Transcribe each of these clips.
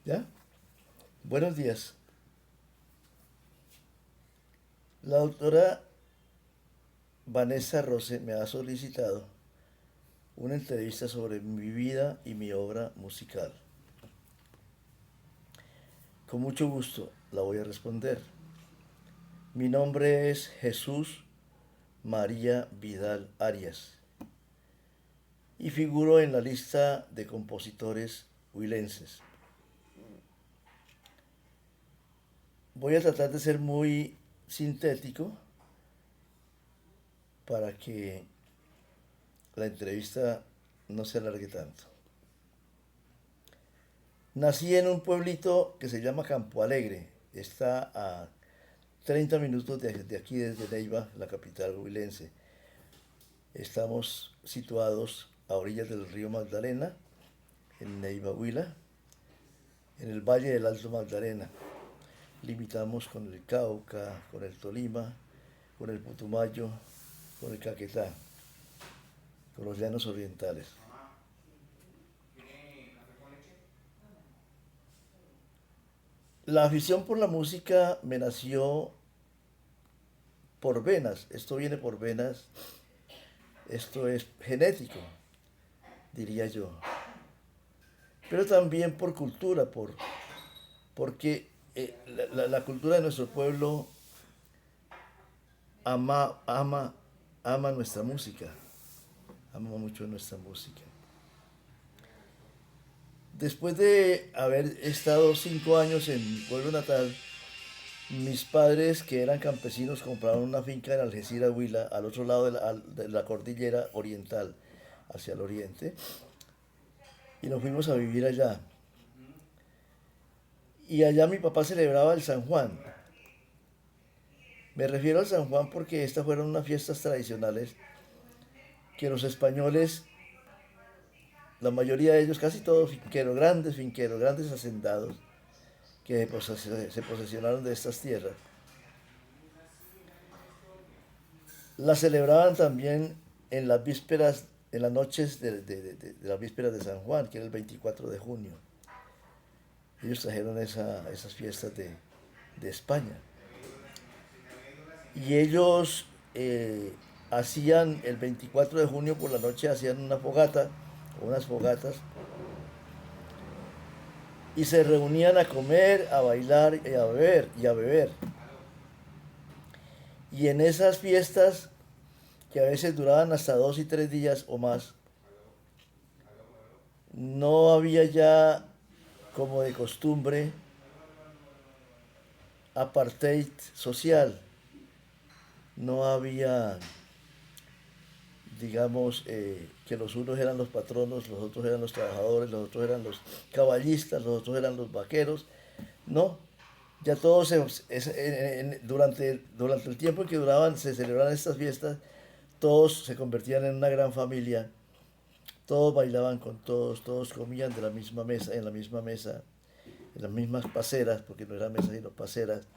¿Ya? Buenos días. La doctora Vanessa Rose me ha solicitado una entrevista sobre mi vida y mi obra musical. Con mucho gusto la voy a responder. Mi nombre es Jesús María Vidal Arias y figuro en la lista de compositores huilenses. Voy a tratar de ser muy sintético para que la entrevista no se alargue tanto. Nací en un pueblito que se llama Campo Alegre. Está a 30 minutos de aquí desde Neiva, la capital huilense. Estamos situados a orillas del río Magdalena, en Neiva, Huila, en el valle del Alto Magdalena. Limitamos con el Cauca, con el Tolima, con el Putumayo, con el Caquetá, con los llanos orientales. La afición por la música me nació por venas. Esto viene por venas. Esto es genético, diría yo. Pero también por cultura, porque la cultura de nuestro pueblo ama, ama, ama nuestra música. Ama mucho nuestra música. Después de haber estado 5 años en mi pueblo natal, mis padres, que eran campesinos, compraron una finca en Algeciras, Huila, al otro lado de la cordillera oriental, hacia el oriente, y nos fuimos a vivir allá. Y allá mi papá celebraba el San Juan. Me refiero al San Juan porque estas fueron unas fiestas tradicionales que los españoles, la mayoría de ellos, casi todos finqueros, grandes hacendados, que se posesionaron de estas tierras, la celebraban también en las vísperas, en las noches de las vísperas de San Juan, que era el 24 de junio. Ellos trajeron esas fiestas de España. Y ellos hacían el 24 de junio por la noche, hacían una fogata, unas fogatas, y se reunían a comer, a bailar y a beber, Y en esas fiestas, que a veces duraban hasta 2 y 3 días o más, no había ya, como de costumbre, apartheid social. No había, digamos, que los unos eran los patronos, los otros eran los trabajadores, los otros eran los caballistas, los otros eran los vaqueros. No, ya todos durante el tiempo en que se celebraban estas fiestas, todos se convertían en una gran familia, todos bailaban con todos, todos comían de la misma mesa, en la misma mesa, en las mismas paceras, porque no eran mesas sino paceras,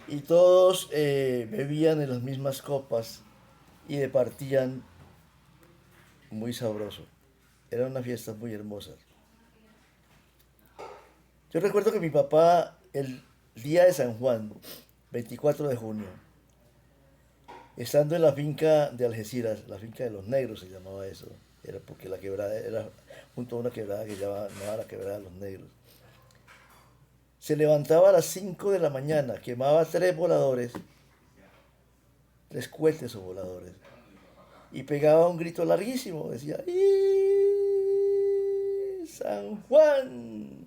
y todos bebían en las mismas copas y departían muy sabroso. Eran unas fiestas muy hermosas. Yo recuerdo que mi papá, el día de San Juan, 24 de junio, estando en la finca de Algeciras, la finca de los negros se llamaba eso, era porque la quebrada era junto a una quebrada que llamaba la quebrada de los negros. Se levantaba a las 5 de la mañana, quemaba tres voladores, tres cohetes o voladores, y pegaba un grito larguísimo, decía, ¡Y San Juan!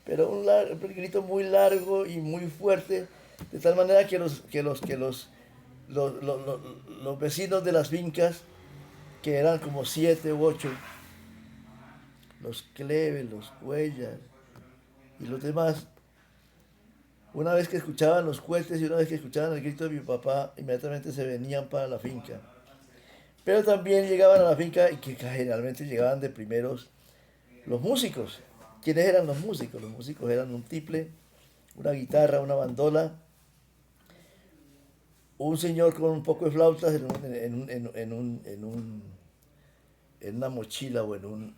Pero un grito muy largo y muy fuerte, de tal manera que los vecinos de las fincas, que eran como 7 u 8, los Cleves, los Cuellar y los demás, una vez que escuchaban los cohetes y una vez que escuchaban el grito de mi papá, inmediatamente se venían para la finca. Pero también llegaban a la finca y que generalmente llegaban de primeros los músicos. ¿Quiénes eran los músicos? Los músicos eran un tiple, una guitarra, una bandola, un señor con un poco de flautas en una mochila o en un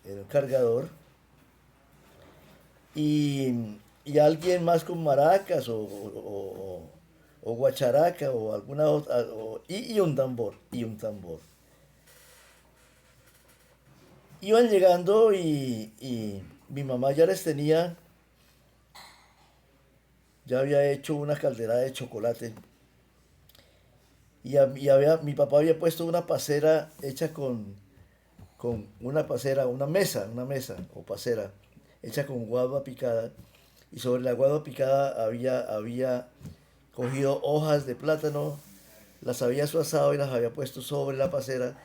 en un cargador, y alguien más con maracas o guacharaca o alguna otra, y un tambor, y un tambor. Iban llegando y mi mamá ya les tenía, ya había hecho una caldera de chocolate mi papá había puesto una pasera hecha con una pasera, una mesa o pasera hecha con guava picada, y sobre la guava picada había cogido hojas de plátano, las había suazado y las había puesto sobre la pasera,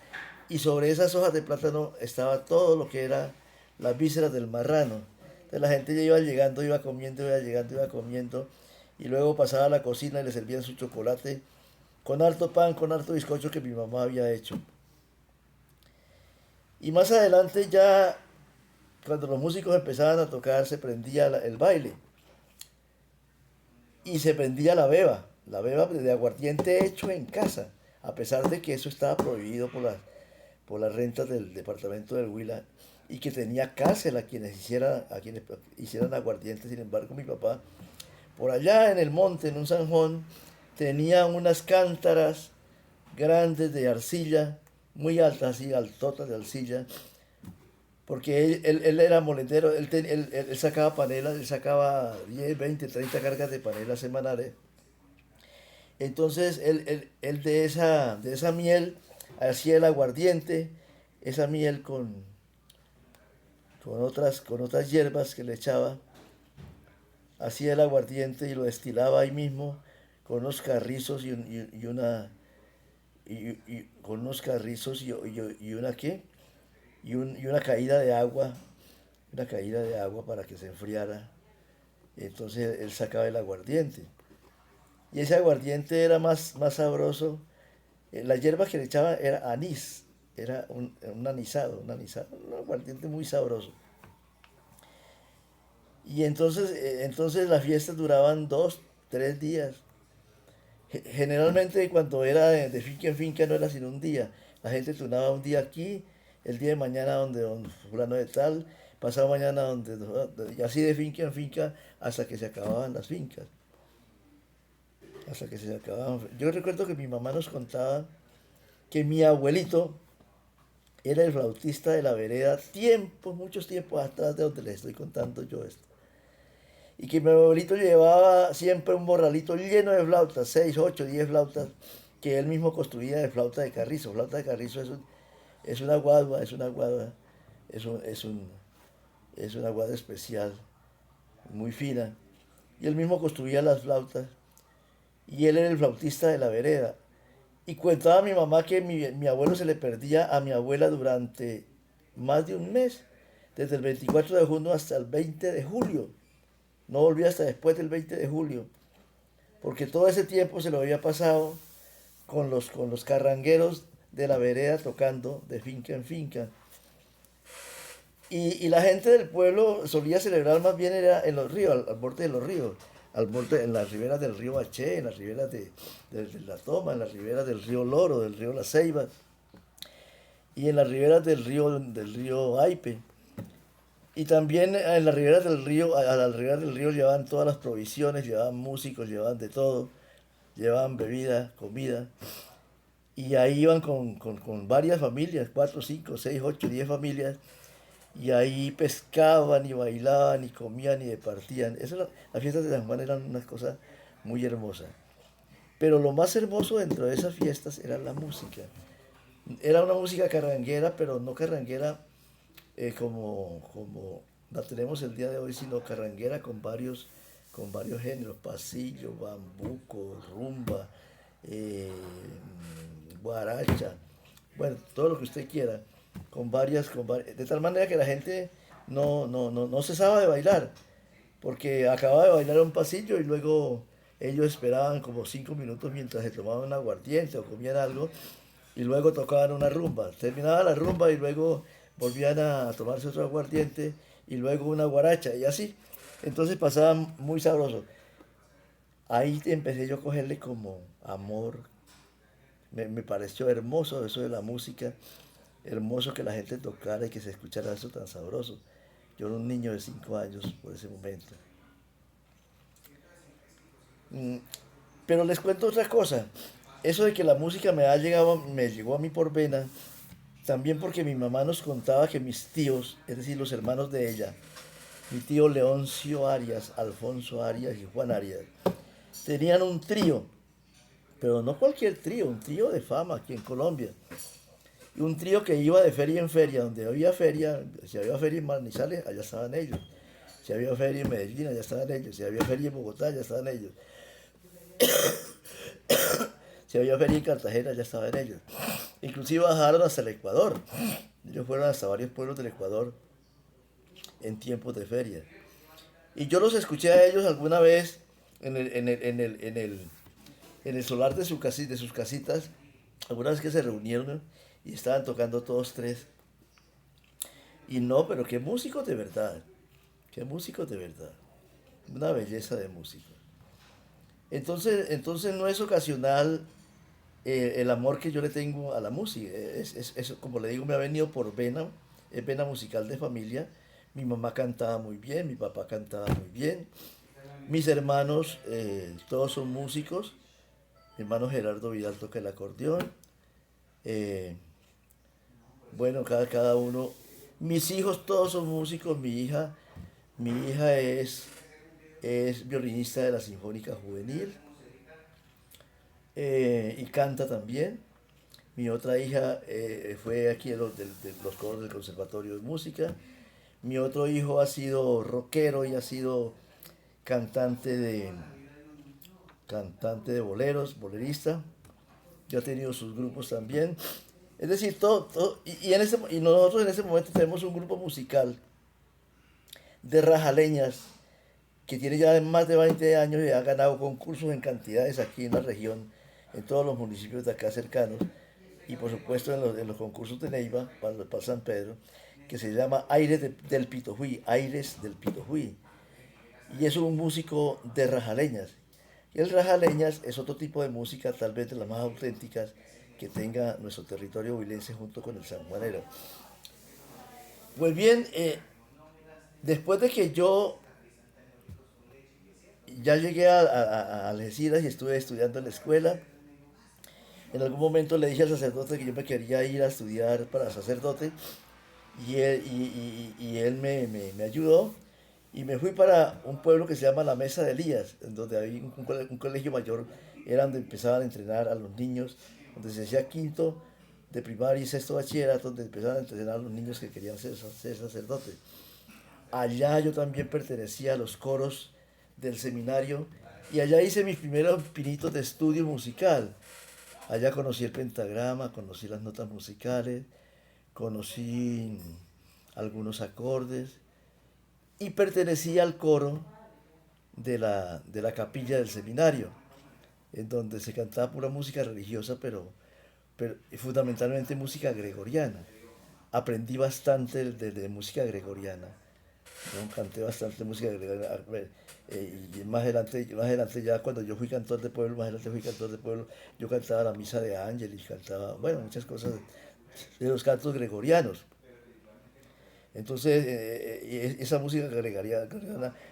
y sobre esas hojas de plátano estaba todo lo que era las vísceras del marrano. Entonces la gente ya iba llegando, iba comiendo, iba llegando, iba comiendo, y luego pasaba a la cocina y le servían su chocolate con harto pan, con harto bizcocho que mi mamá había hecho. Y más adelante ya, cuando los músicos empezaban a tocar, se prendía el baile y se prendía la beba de aguardiente hecho en casa, a pesar de que eso estaba prohibido por las rentas del departamento del Huila y que tenía cárcel a quienes hicieran aguardiente. Sin embargo, mi papá, por allá en el monte, en un zanjón, tenía unas cántaras grandes de arcilla, muy altas, así, altotas de arcilla, porque él era moletero, él sacaba panelas, él sacaba 10 20 30 cargas de panelas semanales. Entonces él de esa miel hacía el aguardiente, esa miel con otras hierbas que le echaba, hacía el aguardiente y lo destilaba ahí mismo con unos carrizos y una, con unos carrizos y una qué, y una caída de agua para que se enfriara. Entonces él sacaba el aguardiente. Y ese aguardiente era más sabroso. La hierba que le echaba era anís, era un aguardiente muy sabroso. Y entonces las fiestas duraban 2, 3 días. Generalmente cuando era de finca en finca no era sino un día. La gente turnaba un día aquí, el día de mañana donde fulano de tal, pasado mañana y así de finca en finca hasta que se acababan las fincas. Hasta que se acababan. Yo recuerdo que mi mamá nos contaba que mi abuelito era el flautista de la vereda muchos tiempos atrás de donde les estoy contando yo esto. Y que mi abuelito llevaba siempre un morralito lleno de flautas, 6, 8, 10 flautas, que él mismo construía de flauta de carrizo. Flauta de carrizo es una guadua, es, un, es, un, es una guadua especial, muy fina. Y él mismo construía las flautas, y él era el flautista de la vereda. Y contaba a mi mamá que mi abuelo se le perdía a mi abuela durante más de un mes, desde el 24 de junio hasta el 20 de julio. No volvía hasta después del 20 de julio, porque todo ese tiempo se lo había pasado con los carrangueros de la vereda tocando de finca en finca. Y la gente del pueblo solía celebrar más bien era en los ríos, al borde de los ríos, en las riberas del río Baché, en las riberas de la Toma, en las riberas del río Loro, del río La Ceiba, y en las riberas del río Aipe. Y también en las riberas del río, a las riberas del río llevaban todas las provisiones, llevaban músicos, llevaban de todo, llevaban bebida, comida. Y ahí iban con varias familias, 4, 5, 6, 8, 10 familias, y ahí pescaban y bailaban y comían y departían. Las fiestas de San Juan eran unas cosas muy hermosas. Pero lo más hermoso dentro de esas fiestas era la música. Era una música carranguera, pero no carranguera como la tenemos el día de hoy, sino carranguera con varios géneros, pasillo, bambuco, rumba, eh, guaracha, bueno, todo lo que usted quiera, de tal manera que la gente no cesaba de bailar, porque acababa de bailar un pasillo y luego ellos esperaban como 5 minutos mientras se tomaban un aguardiente o comían algo y luego tocaban una rumba. Terminaba la rumba y luego volvían a tomarse otro aguardiente y luego una guaracha y así. Entonces pasaba muy sabroso. Ahí empecé yo a cogerle como amor. Me pareció hermoso eso de la música hermoso que la gente tocara y que se escuchara eso tan sabroso. Yo era un niño de 5 años por ese momento. Mm, Pero les cuento otra cosa. Eso de que la música me llegó a mí por vena, también porque mi mamá nos contaba que mis tíos, es decir, los hermanos de ella, mi tío Leoncio Arias, Alfonso Arias y Juan Arias, tenían un trío, pero no cualquier trío, un trío de fama aquí en Colombia. Y un trío que iba de feria en feria, donde había feria, si había feria en Manizales, allá estaban ellos. Si había feria en Medellín, allá estaban ellos. Si había feria en Bogotá, allá estaban ellos. Si había feria en Cartagena, allá estaban ellos. Inclusive bajaron hasta el Ecuador. Ellos fueron hasta varios pueblos del Ecuador en tiempos de feria. Y yo los escuché a ellos alguna vez en el solar de, de sus casitas, alguna vez que se reunieron y estaban tocando todos tres. Y no, pero qué músicos de verdad, qué músicos de verdad. Una belleza de música. Entonces no es ocasional el amor que yo le tengo a la música. Como le digo, me ha venido por vena, es vena musical de familia. Mi mamá cantaba muy bien, mi papá cantaba muy bien. Mis hermanos, todos son músicos. Mi hermano Gerardo Vidal toca el acordeón. Eh, bueno, cada uno. Mis hijos todos son músicos. Mi hija es violinista de la Sinfónica Juvenil y canta también. Mi otra hija fue aquí de los coros del Conservatorio de Música. Mi otro hijo ha sido rockero y ha sido cantante de, cantante de boleros, bolerista. Ya ha tenido sus grupos también. Es decir, y nosotros en ese momento tenemos un grupo musical de rajaleñas que tiene ya más de 20 años y ha ganado concursos en cantidades aquí en la región, en todos los municipios de acá cercanos, y por supuesto en los concursos de Neiva, para San Pedro, que se llama del Pitojuí, Aires del Pitojuí. Y es un músico de rajaleñas. Y el rajaleñas es otro tipo de música, tal vez de las más auténticas que tenga nuestro territorio huilense junto con el sanjuanero. Pues bien, después de que yo ya llegué a Algeciras y estuve estudiando en la escuela, en algún momento le dije al sacerdote que yo me quería ir a estudiar para sacerdote y él me ayudó y me fui para un pueblo que se llama La Mesa de Elías, en donde había un colegio mayor, era donde empezaban a entrenar a los niños, donde se hacía quinto de primaria y sexto bachillerato, donde empezaban a entrenar a los niños que querían ser sacerdotes. Allá yo también pertenecía a los coros del seminario y allá hice mis primeros pinitos de estudio musical. Allá conocí el pentagrama, conocí las notas musicales, conocí algunos acordes y pertenecía al coro de la capilla del seminario, en donde se cantaba pura música religiosa, pero fundamentalmente música gregoriana. Aprendí bastante de música gregoriana. ¿No? Canté bastante música gregoriana. Y más adelante ya cuando yo fui cantor de pueblo, más adelante fui cantor de pueblo, yo cantaba la misa de Ángeles, cantaba, bueno, muchas cosas de los cantos gregorianos. Entonces, esa música gregoriana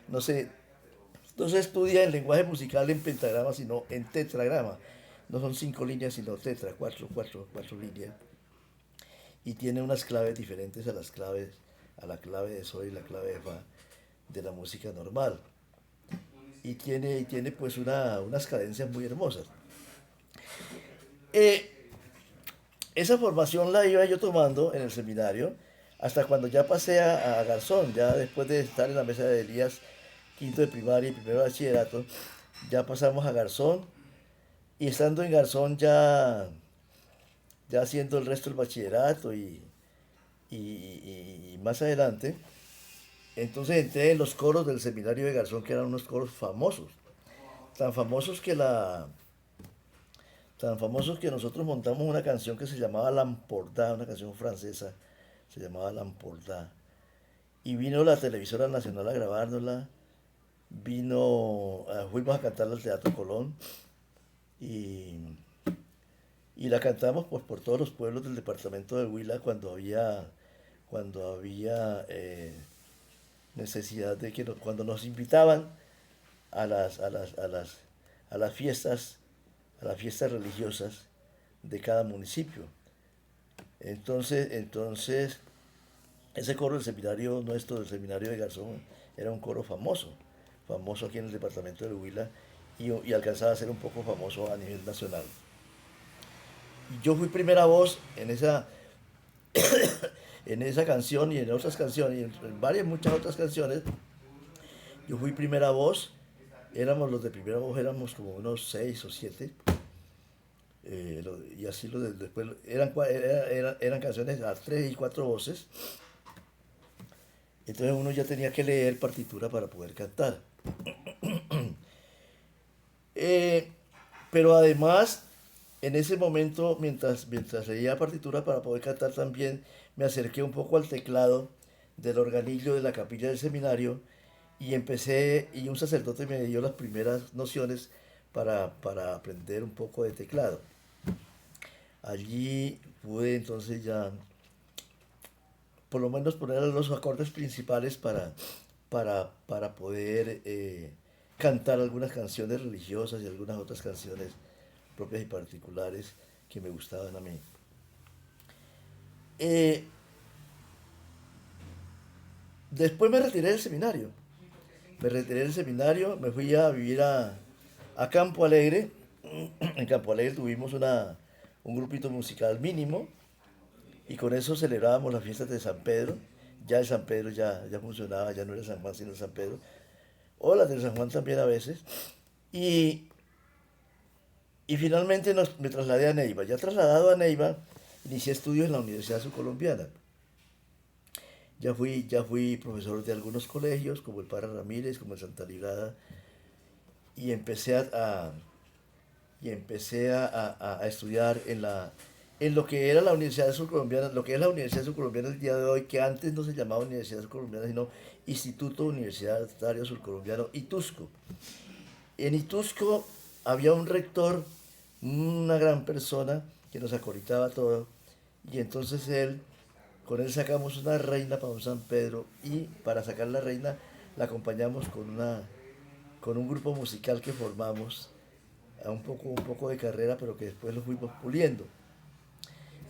no se estudia en lenguaje musical en pentagrama, sino en tetragrama. No son 5 líneas, sino cuatro líneas. Y tiene unas claves diferentes a la clave de sol y la clave de fa de la música normal. Y tiene pues unas cadencias muy hermosas. Eh, Esa formación la iba yo tomando en el seminario hasta cuando ya pasé a Garzón, ya después de estar en la mesa de Elías, quinto de primaria y primero de bachillerato, ya pasamos a Garzón y estando en Garzón ya haciendo el resto del bachillerato y más adelante, entonces entré en los coros del seminario de Garzón que eran unos coros famosos, tan famosos que tan famosos que nosotros montamos una canción que se llamaba L'Emporta, una canción francesa, se llamaba L'Emporta. Y vino la televisora nacional a grabárnosla, fuimos a cantarla al Teatro Colón y, y la cantamos pues por todos los pueblos del departamento del Huila cuando había necesidad de que cuando nos invitaban a a las fiestas, a las fiestas religiosas de cada municipio. Entonces, ese coro del seminario nuestro, del seminario de Garzón, era un coro famoso aquí en el departamento del Huila y alcanzaba a ser un poco famoso a nivel nacional. Y yo fui primera voz en esa canción y en otras canciones, y en varias, muchas otras canciones. Yo fui primera voz, éramos los de primera voz, éramos como unos 6 o 7. Y así después eran canciones a 3 y 4 voces. Entonces uno ya tenía que leer partitura para poder cantar. Eh, pero además, en ese momento, mientras leía partitura para poder cantar también, me acerqué un poco al teclado del organillo de la capilla del seminario y un sacerdote me dio las primeras nociones para aprender un poco de teclado. Allí pude entonces ya por lo menos poner los acordes principales para poder cantar algunas canciones religiosas y algunas otras canciones propias y particulares que me gustaban a mí. Eh, Después me retiré del seminario. Me retiré del seminario, me fui a vivir a Campo Alegre. En Campo Alegre tuvimos un grupito musical mínimo y con eso celebrábamos las fiestas de San Pedro. Ya el San Pedro ya funcionaba, ya no era San Juan sino San Pedro. O las de San Juan también a veces. Y, y finalmente me trasladé a Neiva. Ya trasladado a Neiva, inicié estudios en la Universidad Subcolombiana. Ya fui profesor de algunos colegios, como el Padre Ramírez, como el Santa Librada, y empecé a estudiar en lo que era la Universidad Surcolombiana, lo que es la Universidad Surcolombiana el día de hoy, que antes no se llamaba Universidad Surcolombiana, sino Instituto Universitario Surcolombiano, ITUSCO. En ITUSCO había un rector, una gran persona, que nos acolitaba todo, y entonces con él sacamos una reina para un San Pedro, y para sacar la reina la acompañamos con un grupo musical que formamos, a un poco de carrera, pero que después lo fuimos puliendo.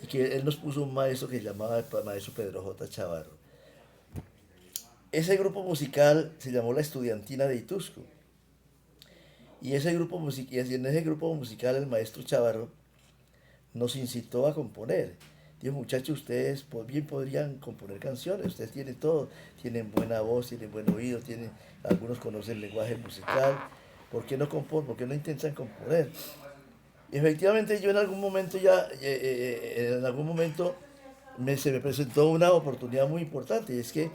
Y que él nos puso un maestro que se llamaba el maestro Pedro J. Chavarro. Ese grupo musical se llamó la Estudiantina de Itusco. Y en ese grupo musical el maestro Chavarro nos incitó a componer. Dijo, muchachos, ustedes bien podrían componer canciones, ustedes tienen todo, tienen buena voz, tienen buen oído, algunos conocen el lenguaje musical, ¿por qué no componen? ¿Por qué no intentan componer? Y efectivamente yo en algún momento se me presentó una oportunidad muy importante, y es que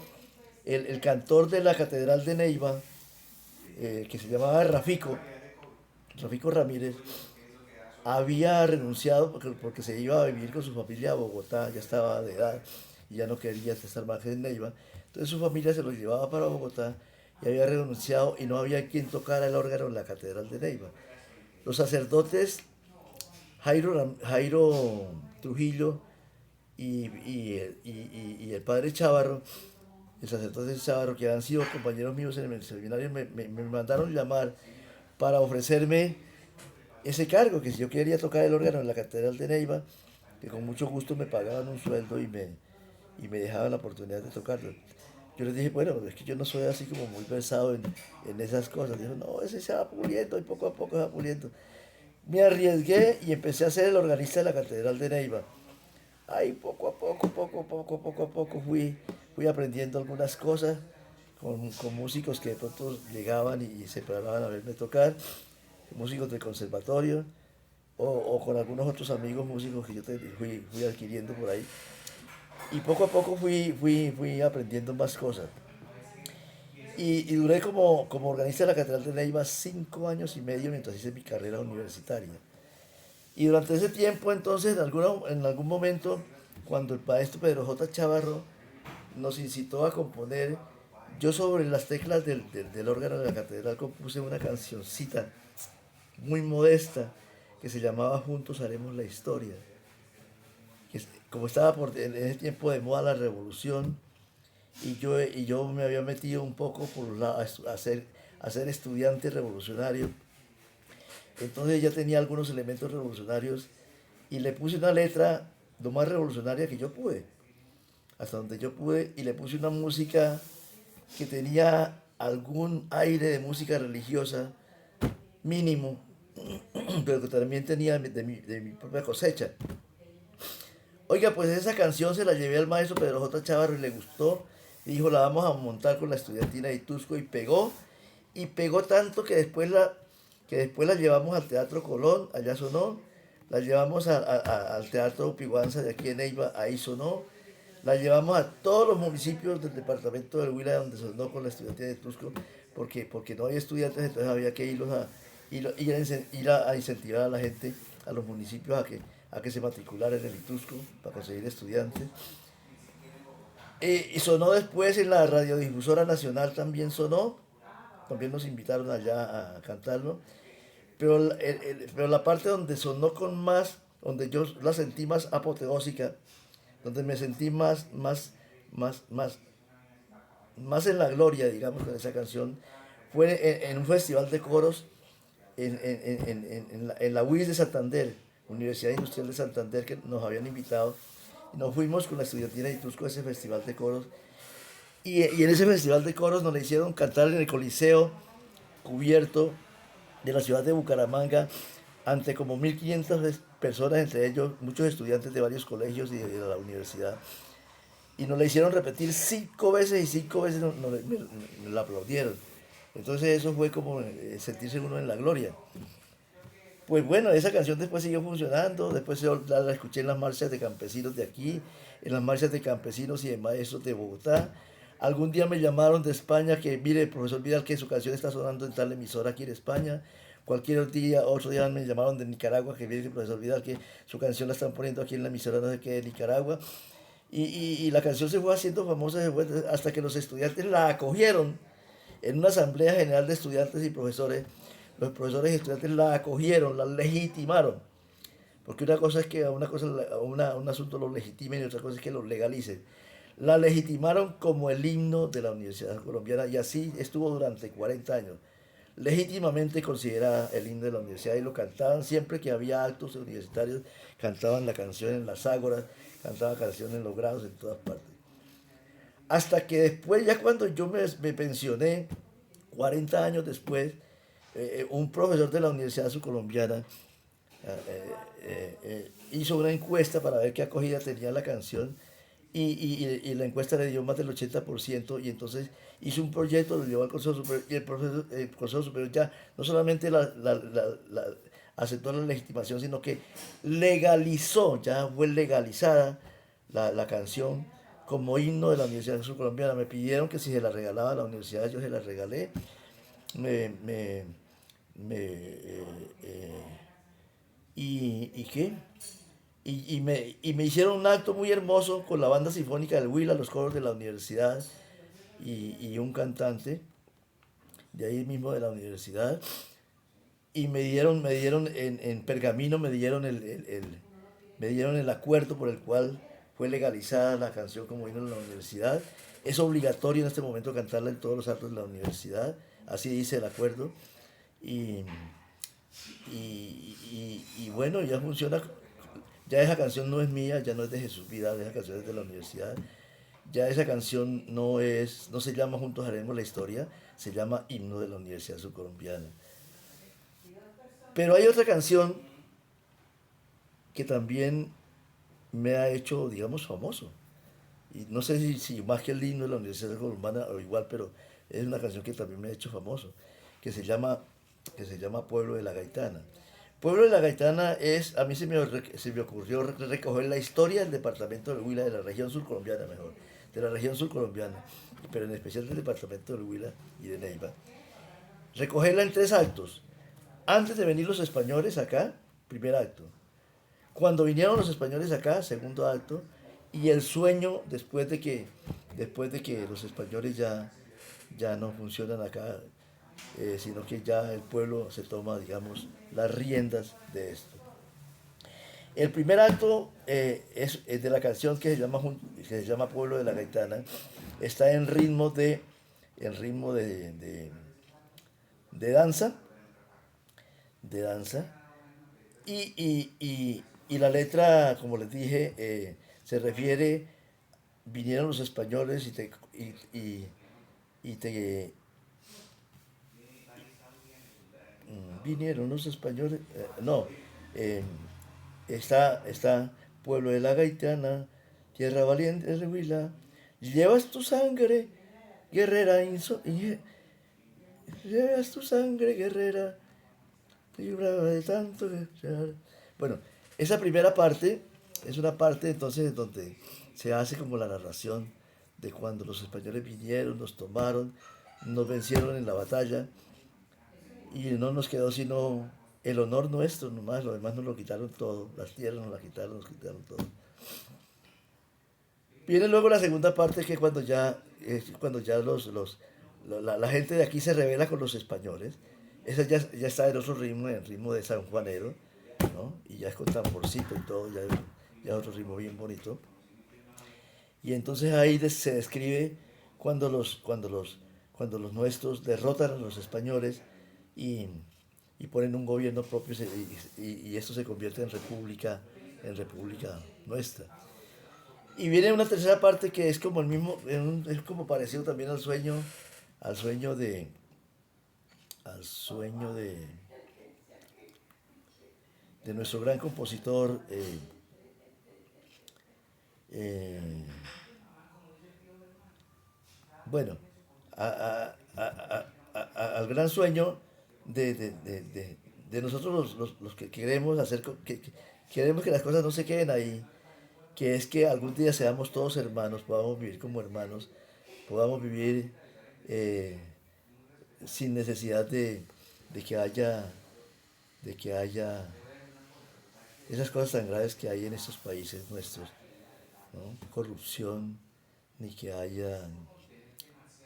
el cantor de la Catedral de Neiva, que se llamaba Rafico Ramírez, había renunciado porque se iba a vivir con su familia a Bogotá, ya estaba de edad y ya no quería estar más en Neiva. Entonces su familia se lo llevaba para Bogotá y había renunciado y no había quien tocara el órgano en la Catedral de Neiva. Los sacerdotes Jairo Trujillo y el padre Chávarro, el sacerdote Chávarro, que han sido compañeros míos en el seminario, me mandaron llamar para ofrecerme ese cargo, que si yo quería tocar el órgano en la Catedral de Neiva, que con mucho gusto me pagaban un sueldo y me dejaban la oportunidad de tocarlo. Yo les dije, bueno, es que yo no soy así como muy versado en esas cosas. Dijo, no, ese se va puliendo y poco a poco se va puliendo. Me arriesgué y empecé a ser el organista de la Catedral de Neiva. Ahí poco a poco fui aprendiendo algunas cosas con músicos que de pronto llegaban y se paraban a verme tocar, músicos del conservatorio o con algunos otros amigos músicos que fui adquiriendo por ahí. Y poco a poco fui aprendiendo más cosas. Y duré como organista de la Catedral de Neiva 5 años y medio mientras hice mi carrera universitaria. Y durante ese tiempo, entonces, en algún momento, cuando el maestro Pedro J. Chavarro nos incitó a componer, yo sobre las teclas del órgano de la catedral compuse una cancioncita muy modesta que se llamaba Juntos Haremos la Historia. Como estaba en ese tiempo de moda la revolución, y yo me había metido un poco por un lado a ser estudiante revolucionario, entonces ya tenía algunos elementos revolucionarios y le puse una letra lo más revolucionaria que yo pude, hasta donde yo pude, y le puse una música que tenía algún aire de música religiosa mínimo, pero que también tenía de mi propia cosecha. Oiga, pues esa canción se la llevé al maestro Pedro J. Chávarro y le gustó. Y dijo, la vamos a montar con la estudiantina de Itusco, y pegó tanto que después la llevamos al Teatro Colón, allá sonó, la llevamos al Teatro Piguanza de aquí en Neiva, ahí sonó, la llevamos a todos los municipios del departamento del Huila donde sonó con la estudiantina de Itusco, porque no había estudiantes, entonces había que ir a incentivar a la gente, a los municipios a que se matricularan en el Itusco para conseguir estudiantes. Y sonó después en la radiodifusora nacional, también nos invitaron allá a cantarlo, pero la parte donde sonó con más, donde yo la sentí más apoteósica, donde me sentí más en la gloria, digamos, con esa canción, fue en un festival de coros en la UIS de Santander, Universidad Industrial de Santander, que nos habían invitado. Nos fuimos con la estudiantina de Itusco a ese festival de coros. Y en ese festival de coros nos le hicieron cantar en el Coliseo cubierto de la ciudad de Bucaramanga ante como 1500 personas, entre ellos muchos estudiantes de varios colegios y de la universidad. Y nos la hicieron repetir 5 veces y 5 veces me la aplaudieron. Entonces eso fue como sentirse uno en la gloria. Pues bueno, esa canción después siguió funcionando, después la escuché en las marchas de campesinos de aquí, en las marchas de campesinos y de maestros de Bogotá. Algún día me llamaron de España que, mire, profesor Vidal, que su canción está sonando en tal emisora aquí en España. Cualquier día, otro día me llamaron de Nicaragua, que mire, profesor Vidal, que su canción la están poniendo aquí en la emisora no sé qué de Nicaragua. Y la canción se fue haciendo famosa hasta que los estudiantes la acogieron en una asamblea general de estudiantes y profesores. Los profesores y estudiantes la acogieron, la legitimaron. Porque una cosa es que un asunto lo legitimen y otra cosa es que lo legalicen. La legitimaron como el himno de la Universidad Colombiana y así estuvo durante 40 años. Legítimamente considerada el himno de la universidad y lo cantaban siempre que había actos universitarios, cantaban la canción en las ágoras, cantaban canciones en los grados, en todas partes. Hasta que después, ya cuando yo me pensioné, 40 años después, un profesor de la Universidad Subcolombiana hizo una encuesta para ver qué acogida tenía la canción y la encuesta le dio más del 80% y entonces hizo un proyecto, lo llevó al Consejo Superior y el Consejo Superior ya no solamente aceptó la legitimación, sino que legalizó, ya fue legalizada la canción como himno de la Universidad Subcolombiana. Me pidieron que si se la regalaba a la universidad, yo se la regalé. Me, me, me, ¿Y qué? Y me hicieron un acto muy hermoso con la banda sinfónica del Huila, los coros de la universidad y un cantante de ahí mismo de la universidad. Y me dieron en pergamino, me dieron el acuerdo por el cual fue legalizada la canción como himno de la universidad. Es obligatorio en este momento cantarla en todos los actos de la universidad, así dice el acuerdo. Y, y bueno, ya funciona. Ya esa canción no es mía, ya no es de Jesús Vidal, esa canción es de la universidad. Ya esa canción no se llama Juntos Haremos la Historia, se llama Himno de la Universidad Subcolombiana. Pero hay otra canción que también me ha hecho, digamos, famoso. Y no sé si más que el himno de la Universidad Subcolombiana o igual, pero es una canción que también me ha hecho famoso, que se llama Pueblo de la Gaitana. Pueblo de la Gaitana a mí se me ocurrió recoger la historia del departamento del Huila, de la región surcolombiana mejor, de la región surcolombiana, pero en especial del departamento del Huila y de Neiva. Recogerla en 3 actos. Antes de venir los españoles acá, primer acto. Cuando vinieron los españoles acá, segundo acto. Y el sueño después de que los españoles ya no funcionan acá, sino que ya el pueblo se toma, digamos, las riendas de esto. El primer acto es de la canción que se llama Pueblo de la Gaitana. Está en ritmo de danza, y la letra, como les dije, se refiere, vinieron los españoles y te vinieron los españoles, no, eh, está pueblo de la Gaitana, tierra valiente de Huila, llevas tu sangre, guerrera, llevas tu sangre, guerrera, librada de tanto guerrear. Bueno, esa primera parte es una parte entonces donde se hace como la narración de cuando los españoles vinieron, nos tomaron, nos vencieron en la batalla y no nos quedó sino el honor nuestro nomás, lo demás nos lo quitaron todo, las tierras nos las quitaron, nos quitaron todo. Viene luego la segunda parte que cuando ya la gente de aquí se revela con los españoles. Esa ya está en otro ritmo, en el ritmo de San Juanero, ¿no? Y ya es con tamborcito y todo, ya es otro ritmo bien bonito. Y entonces ahí se describe cuando los nuestros derrotan a los españoles y, y ponen un gobierno propio y esto se convierte en república nuestra. Y viene una tercera parte que es como el mismo, es como parecido también al sueño de, al sueño de nuestro gran compositor, eh, bueno, al gran sueño de nosotros los que queremos queremos que las cosas no se queden ahí, que es que algún día seamos todos hermanos, podamos vivir como hermanos, podamos vivir eh, sin necesidad de que haya, de que haya esas cosas tan graves que hay en estos países nuestros, ¿no? Corrupción, ni que haya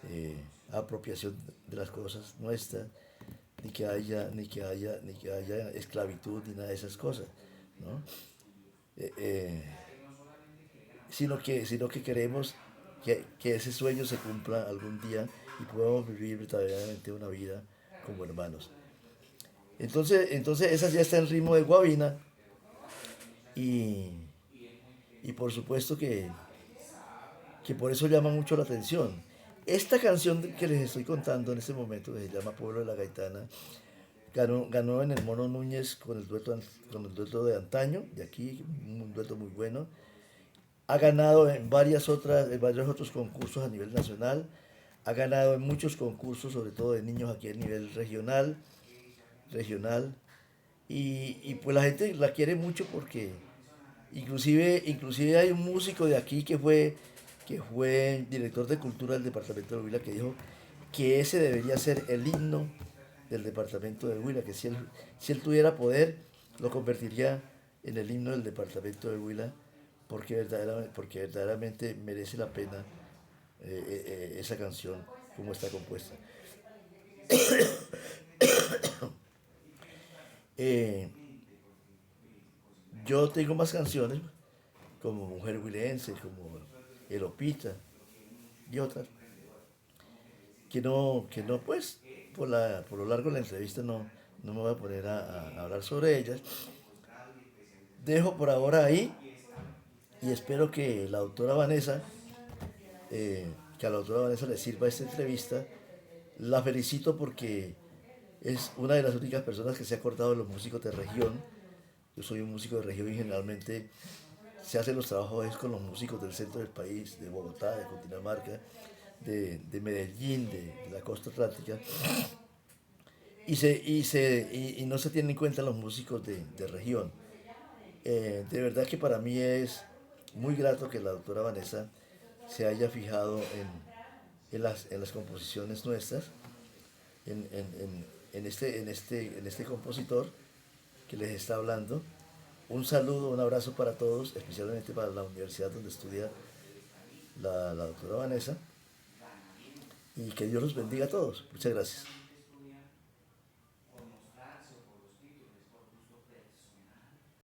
eh, apropiación de las cosas nuestras, ni que haya esclavitud, ni nada de esas cosas, ¿no? Eh, eh, sino que queremos que ese sueño se cumpla algún día y podamos vivir verdaderamente una vida como hermanos. Entonces esa ya está en ritmo de guabina y, y por supuesto que por eso llama mucho la atención. Esta canción que les estoy contando en este momento, que se llama Pueblo de la Gaitana, ganó en el Mono Núñez con el dueto de antaño, de aquí, un dueto muy bueno. Ha ganado en varios otros concursos a nivel nacional. Ha ganado en muchos concursos, sobre todo de niños aquí a nivel regional. Y pues la gente la quiere mucho porque inclusive hay un músico de aquí que fue director de cultura del departamento de Huila que dijo que ese debería ser el himno del departamento de Huila, que si él tuviera poder lo convertiría en el himno del departamento de Huila porque verdaderamente merece la pena esa canción como está compuesta. Eh, yo tengo más canciones como Mujer Huilense, como Elopita y otras que no, pues, por lo largo de la entrevista no me voy a poner a hablar sobre ellas. Dejo por ahora ahí y espero que a la doctora Vanessa le sirva esta entrevista. La felicito porque es una de las únicas personas que se ha acordado de los músicos de región. Yo soy un músico de región y generalmente se hacen los trabajos es con los músicos del centro del país, de Bogotá, de Cundinamarca, de Medellín, de la costa atlántica, y no se tienen en cuenta los músicos de región. De verdad que para mí es muy grato que la doctora Vanessa se haya fijado en las composiciones nuestras, en este compositor que les está hablando. Un saludo, un abrazo para todos, especialmente para la universidad donde estudia la doctora Vanessa, y que Dios los bendiga a todos. Muchas gracias.